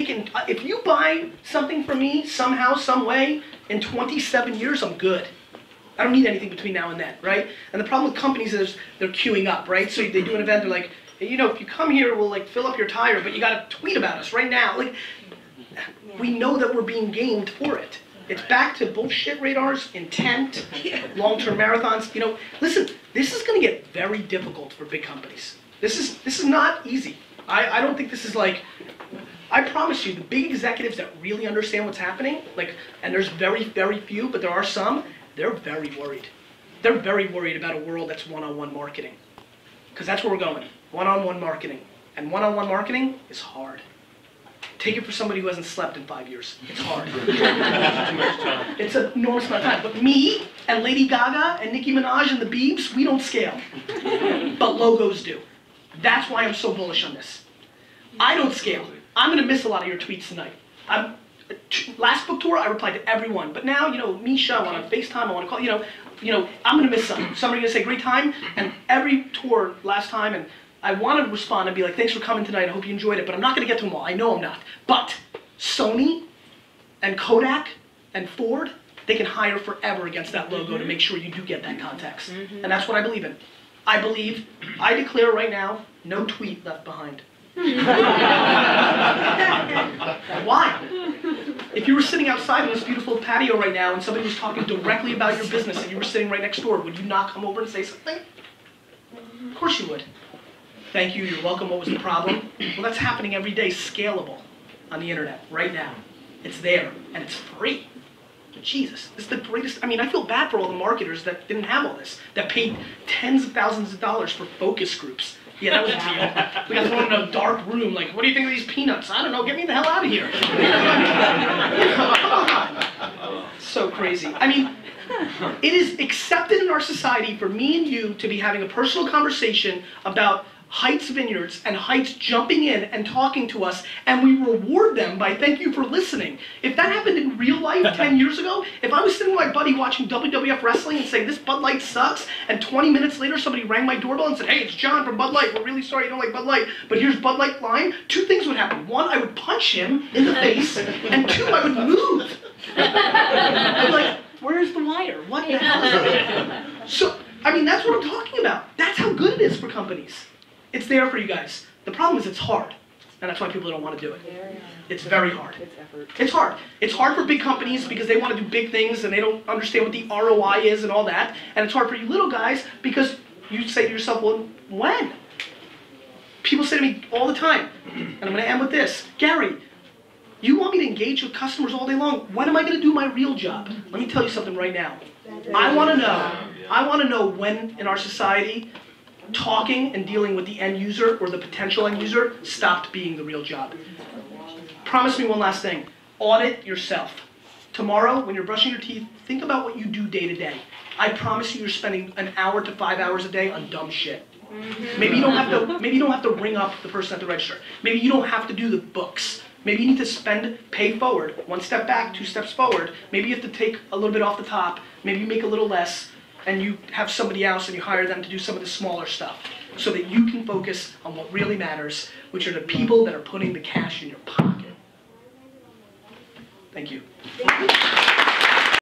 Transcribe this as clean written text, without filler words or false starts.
if you buy something from me somehow, some way, in 27 years, I'm good. I don't need anything between now and then, right? And the problem with companies is they're queuing up, right? So they do an event, they're like, hey, you know, if you come here, we'll like fill up your tire, but you got to tweet about us right now. Like, we know that we're being gamed for it. It's back to bullshit radars, intent, long-term marathons. You know, listen, this is going to get very difficult for big companies. This is not easy. I don't think this is like, I promise you, the big executives that really understand what's happening, like, and there's very, very few, but there are some, they're very worried. They're very worried about a world that's one-on-one marketing. Because that's where we're going, one-on-one marketing. And one-on-one marketing is hard. Take it for somebody who hasn't slept in 5 years. It's hard. It's an enormous amount of time. But me and Lady Gaga and Nicki Minaj and the Biebs, we don't scale. But logos do. That's why I'm so bullish on this. I don't scale. I'm going to miss a lot of your tweets tonight. Last book tour, I replied to everyone. But now, you know, Misha, I want to FaceTime, I want to call, you know, I'm going to miss some. Somebody's going to say, great time. And every tour last time, and I want to respond and be like, thanks for coming tonight, I hope you enjoyed it, but I'm not going to get to them all. I know I'm not. But Sony and Kodak and Ford, they can hire forever against that logo to make sure you do get that context. And that's what I believe in. I declare right now, no tweet left behind. Why? If you were sitting outside on this beautiful patio right now and somebody was talking directly about your business and you were sitting right next door, would you not come over and say something? Of course you would. Thank you, you're welcome, what was the problem? Well, that's happening every day, scalable on the internet, right now. It's there, and it's free. Jesus, this is the greatest, I mean, I feel bad for all the marketers that didn't have all this, that paid tens of thousands of dollars for focus groups. Yeah, that was real. We got thrown in a dark room, like, what do you think of these peanuts? I don't know, get me the hell out of here. Come on. So crazy. I mean, it is accepted in our society for me and you to be having a personal conversation about Heights Vineyards and Heights jumping in and talking to us, and we reward them by thank you for listening. If that happened in real life 10 years ago, if I was sitting with my buddy watching WWF wrestling and saying this Bud Light sucks, and 20 minutes later somebody rang my doorbell and said, hey, it's John from Bud Light, we're really sorry you don't like Bud Light, but here's Bud Light Lime, two things would happen. One, I would punch him in the face, and two, I would move. I'd be like, where's the wire? What the hell is that? So, I mean, that's what I'm talking about. That's how good it is for companies. It's there for you guys. The problem is it's hard, and that's why people don't want to do it. It's very hard. It's hard. It's hard for big companies because they want to do big things and they don't understand what the ROI is and all that. And it's hard for you little guys because you say to yourself, well, when? People say to me all the time, and I'm going to end with this, Gary, you want me to engage with customers all day long? When am I going to do my real job? Let me tell you something right now. I want to know when in our society talking and dealing with the end user or the potential end user stopped being the real job. Promise me one last thing. Audit yourself. Tomorrow, when you're brushing your teeth, think about what you do day to day. I promise you you're spending an hour to 5 hours a day on dumb shit. Maybe you don't have to ring up the person at the register. Maybe you don't have to do the books. Maybe you need to pay forward, 1 step back, 2 steps forward. Maybe you have to take a little bit off the top. Maybe you make a little less. And you have somebody else and you hire them to do some of the smaller stuff so that you can focus on what really matters, which are the people that are putting the cash in your pocket. Thank you.